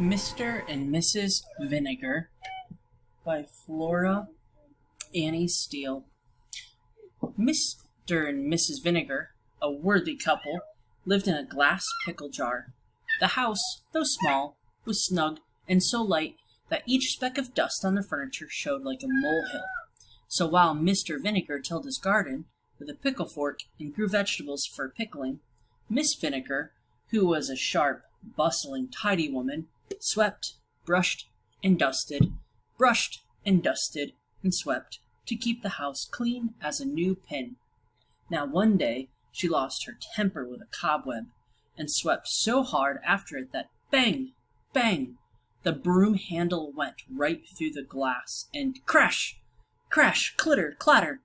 Mr. and Mrs. Vinegar by Flora Annie Steel. Mr. and Mrs. Vinegar, a worthy couple, lived in a glass pickle jar. The house, though small, was snug and so light that each speck of dust on the furniture showed like a molehill. So while Mr. Vinegar tilled his garden with a pickle fork and grew vegetables for pickling, Miss Vinegar, who was a sharp, bustling, tidy woman, swept, brushed, and dusted, and swept to keep the house clean as a new pin. Now one day she lost her temper with a cobweb, and swept so hard after it that bang, bang, the broom handle went right through the glass, and crash, crash, clitter, clatter,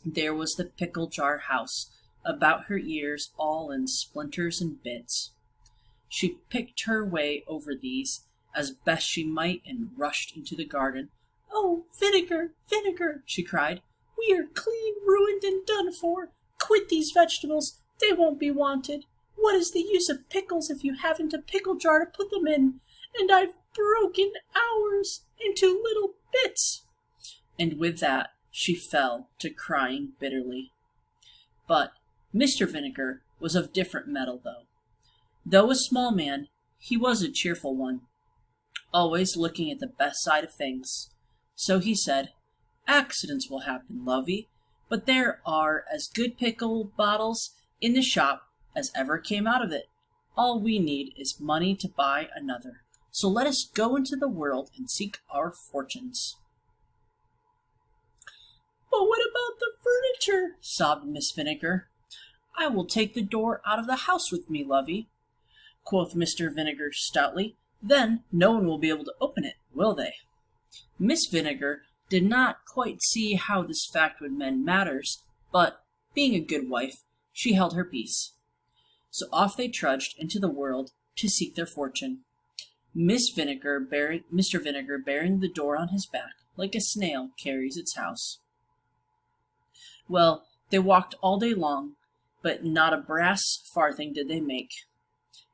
there was the pickle jar house, about her ears all in splinters and bits. She picked her way over these as best she might and rushed into the garden. "Oh, Vinegar, Vinegar," she cried, "we are clean ruined and done for. Quit these vegetables, they won't be wanted. What is the use of pickles if you haven't a pickle jar to put them in? And I've broken ours into little bits." And with that she fell to crying bitterly. But Mr. Vinegar was of different metal, though. Though a small man, he was a cheerful one, always looking at the best side of things. So he said, "Accidents will happen, lovey, but there are as good pickle bottles in the shop as ever came out of it. All we need is money to buy another. So let us go into the world and seek our fortunes." "But what about the furniture?" sobbed Miss Vinegar. "I will take the door out of the house with me, lovey," quoth Mr. Vinegar stoutly. "Then no one will be able to open it, will they?" Miss Vinegar did not quite see how this fact would mend matters, but, being a good wife, she held her peace. So off they trudged into the world to seek their fortune. Mr. Vinegar bearing the door on his back, like a snail carries its house. Well, they walked all day long, but not a brass farthing did they make.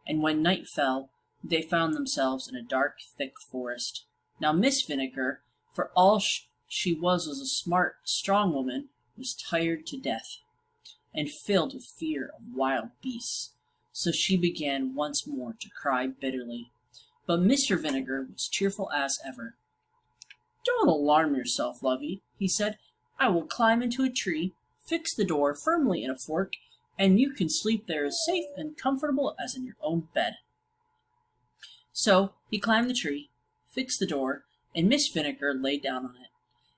And when night fell, they found themselves in a dark, thick forest. Now Miss Vinegar, for all she was a smart, strong woman, was tired to death, and filled with fear of wild beasts. So she began once more to cry bitterly. But Mr. Vinegar was cheerful as ever. "Don't alarm yourself, lovey," he said. "I will climb into a tree, fix the door firmly in a fork, and you can sleep there as safe and comfortable as in your own bed." So he climbed the tree, fixed the door, and Miss Vinegar lay down on it,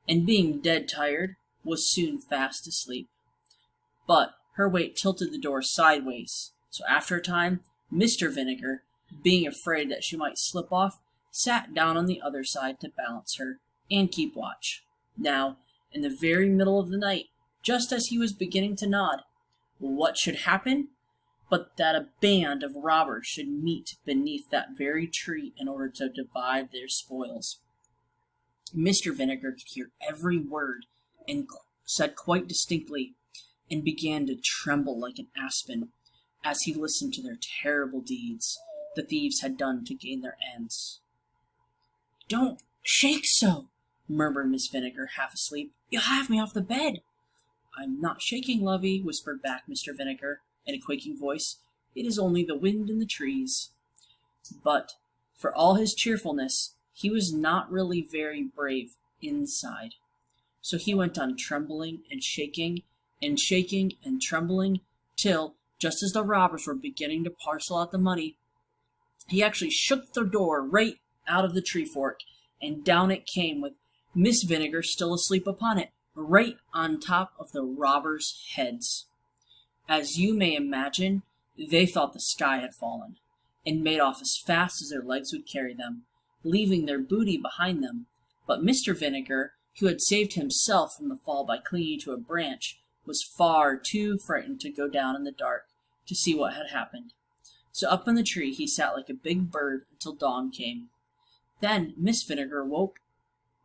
and being dead tired, was soon fast asleep. But her weight tilted the door sideways, so after a time, Mr. Vinegar, being afraid that she might slip off, sat down on the other side to balance her and keep watch. Now, in the very middle of the night, just as he was beginning to nod, what should happen but that a band of robbers should meet beneath that very tree in order to divide their spoils. Mr. Vinegar could hear every word and said quite distinctly, and began to tremble like an aspen as he listened to their terrible deeds the thieves had done to gain their ends. "Don't shake so," murmured Miss Vinegar, half asleep. "You'll have me off the bed." "I'm not shaking, lovey," whispered back Mr. Vinegar in a quaking voice. "It is only the wind in the trees." But, for all his cheerfulness, he was not really very brave inside. So he went on trembling and shaking and shaking and trembling, till, just as the robbers were beginning to parcel out the money, he actually shook the door right out of the tree fork, and down it came with Miss Vinegar still asleep upon it, right on top of the robbers' heads. As you may imagine, they thought the sky had fallen, and made off as fast as their legs would carry them, leaving their booty behind them. But Mr. Vinegar, who had saved himself from the fall by clinging to a branch, was far too frightened to go down in the dark to see what had happened. So up in the tree he sat like a big bird until dawn came. Then Miss Vinegar woke,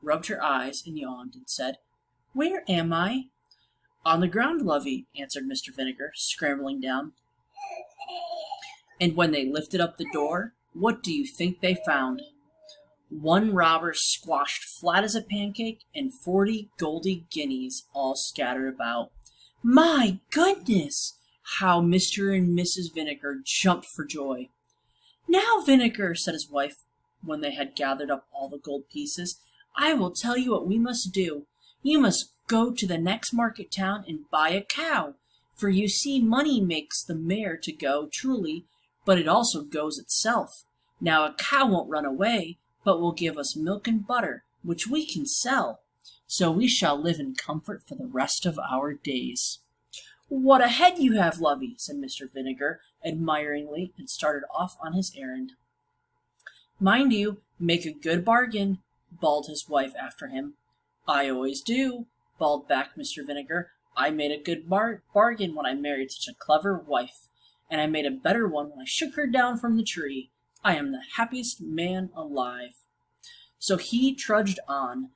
rubbed her eyes, and yawned, and said, "Where am I?" "On the ground, lovey," answered Mr. Vinegar, scrambling down. And when they lifted up the door, What do you think they found? One robber squashed flat as a pancake and 40 goldy guineas all scattered about. My goodness! How Mr. and Mrs. Vinegar jumped for joy. Now, Vinegar, said his wife, when they had gathered up all the gold pieces, I will tell you what we must do. You must go to the next market town and buy a cow, for you see money makes the mare to go truly, but it also goes itself. Now a cow won't run away, but will give us milk and butter, which we can sell. So we shall live in comfort for the rest of our days. What a head you have, lovey, said Mr. Vinegar admiringly, and started off on his errand. Mind you, make a good bargain, bawled his wife after him. I always do, bawled back Mr. Vinegar. I made a good bargain when I married such a clever wife, and I made a better one when I shook her down from the tree. I am the happiest man alive. So he trudged on,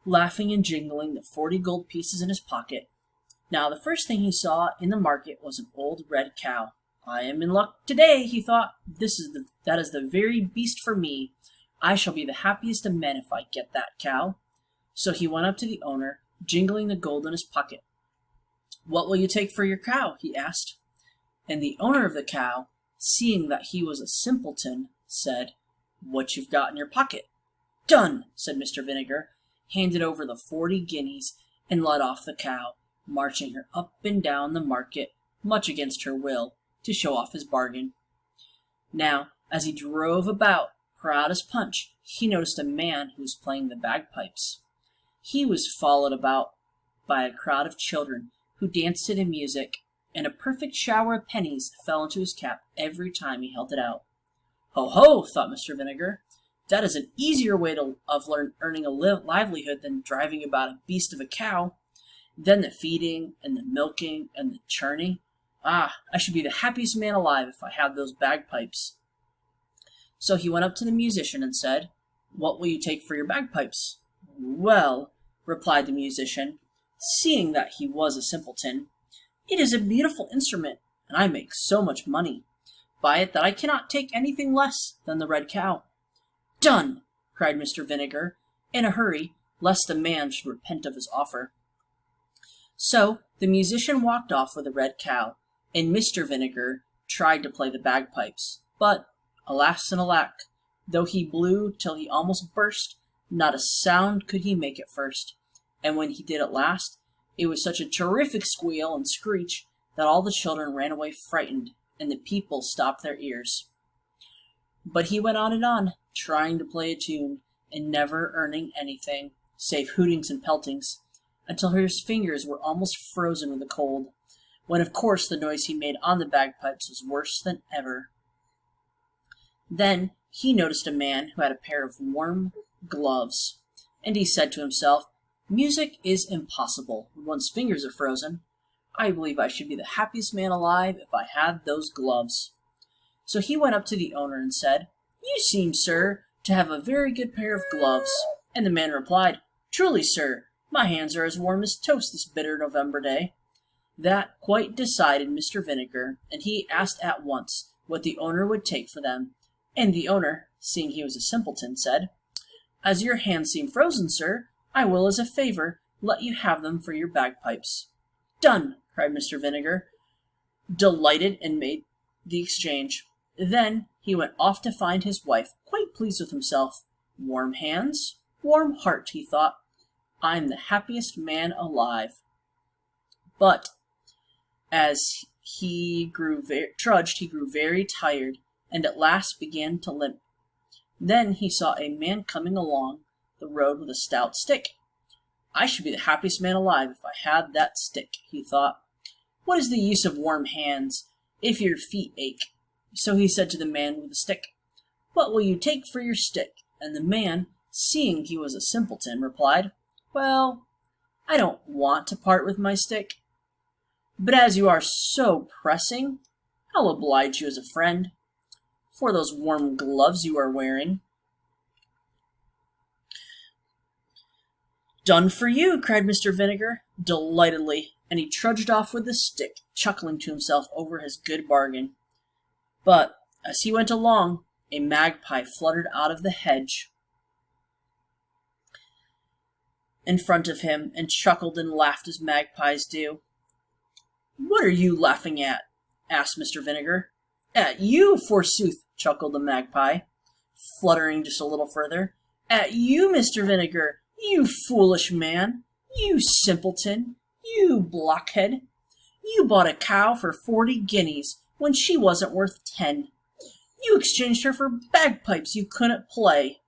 laughing and jingling the 40 gold pieces in his pocket. Now the first thing he saw in the market was an old red cow. I am in luck today, he thought. That is the very beast for me. I shall be the happiest of men if I get that cow. So he went up to the owner, jingling the gold in his pocket. What will you take for your cow? He asked. And the owner of the cow, seeing that he was a simpleton, said, What you've got in your pocket. Done, said Mr. Vinegar, handed over the 40 guineas, and led off the cow, marching her up and down the market, much against her will, to show off his bargain. Now, as he drove about, proud as Punch, he noticed a man who was playing the bagpipes. He was followed about by a crowd of children who danced to the music, and a perfect shower of pennies fell into his cap every time he held it out. Ho, ho, thought Mr. Vinegar. That is an easier way of earning a livelihood than driving about a beast of a cow. Then the feeding, and the milking, and the churning. Ah, I should be the happiest man alive if I had those bagpipes. So he went up to the musician and said, What will you take for your bagpipes? Well, replied the musician, seeing that he was a simpleton, it is a beautiful instrument, and I make so much money by it that I cannot take anything less than the red cow. Done, cried Mr. Vinegar, in a hurry, lest the man should repent of his offer. So the musician walked off with a red cow, and Mr. Vinegar tried to play the bagpipes, but, alas and alack, though he blew till he almost burst, not a sound could he make at first, and when he did at last, it was such a terrific squeal and screech that all the children ran away frightened, and the people stopped their ears. But he went on and on, trying to play a tune, and never earning anything, save hootings and peltings, until his fingers were almost frozen with the cold, when of course the noise he made on the bagpipes was worse than ever. Then he noticed a man who had a pair of warm gloves, and he said to himself, Music is impossible when one's fingers are frozen. I believe I should be the happiest man alive if I had those gloves. So he went up to the owner and said, You seem, sir, to have a very good pair of gloves. And the man replied, Truly, sir, my hands are as warm as toast this bitter November day. That quite decided Mr. Vinegar, and he asked at once what the owner would take for them. And the owner, seeing he was a simpleton, said, As your hands seem frozen, sir, I will, as a favor, let you have them for your bagpipes. Done, cried Mr. Vinegar, delighted, and made the exchange. Then he went off to find his wife, quite pleased with himself. Warm hands, warm heart, he thought. I'm the happiest man alive. But as he trudged, he grew very tired, and at last began to limp. Then he saw a man coming along the road with a stout stick. I should be the happiest man alive if I had that stick, he thought. What is the use of warm hands if your feet ache? So he said to the man with the stick, What will you take for your stick? And the man, seeing he was a simpleton, replied, Well, I don't want to part with my stick, but as you are so pressing, I'll oblige you as a friend for those warm gloves you are wearing. Done for you, cried Mr. Vinegar, delightedly, and he trudged off with the stick, chuckling to himself over his good bargain. But as he went along, a magpie fluttered out of the hedge in front of him and chuckled and laughed as magpies do. "What are you laughing at?" asked Mr. Vinegar. "At you, forsooth," chuckled the magpie, fluttering just a little further. "At you, Mr. Vinegar, you foolish man, you simpleton, you blockhead. You bought a cow for 40 guineas when she wasn't worth 10. You exchanged her for bagpipes you couldn't play.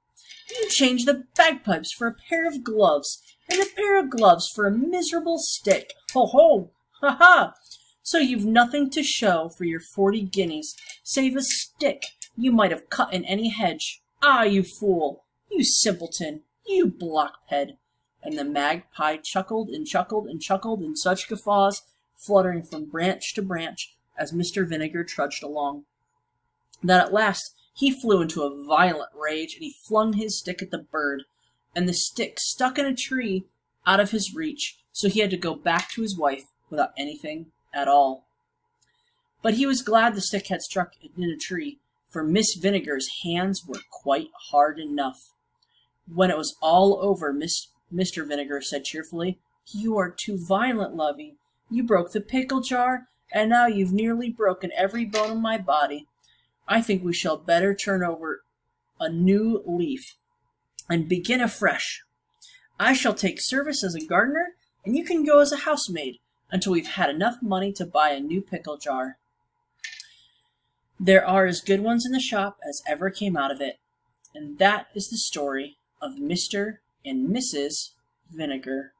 You changed the bagpipes for a pair of gloves, and a pair of gloves for a miserable stick. Ho ho! Ha ha! So you've nothing to show for your 40 guineas, save a stick you might have cut in any hedge. Ah, you fool! You simpleton! You blockhead!" And the magpie chuckled and chuckled and chuckled in such guffaws, fluttering from branch to branch as Mr. Vinegar trudged along, that at last he flew into a violent rage, and he flung his stick at the bird, and the stick stuck in a tree out of his reach, so he had to go back to his wife without anything at all. But he was glad the stick had struck in a tree, for Miss Vinegar's hands were quite hard enough. When it was all over, Mr. Vinegar said cheerfully, "You are too violent, lovey. You broke the pickle jar, and now you've nearly broken every bone in my body. I think we shall better turn over a new leaf and begin afresh. I shall take service as a gardener, and you can go as a housemaid until we've had enough money to buy a new pickle jar. There are as good ones in the shop as ever came out of it." And that is the story of Mr. and Mrs. Vinegar.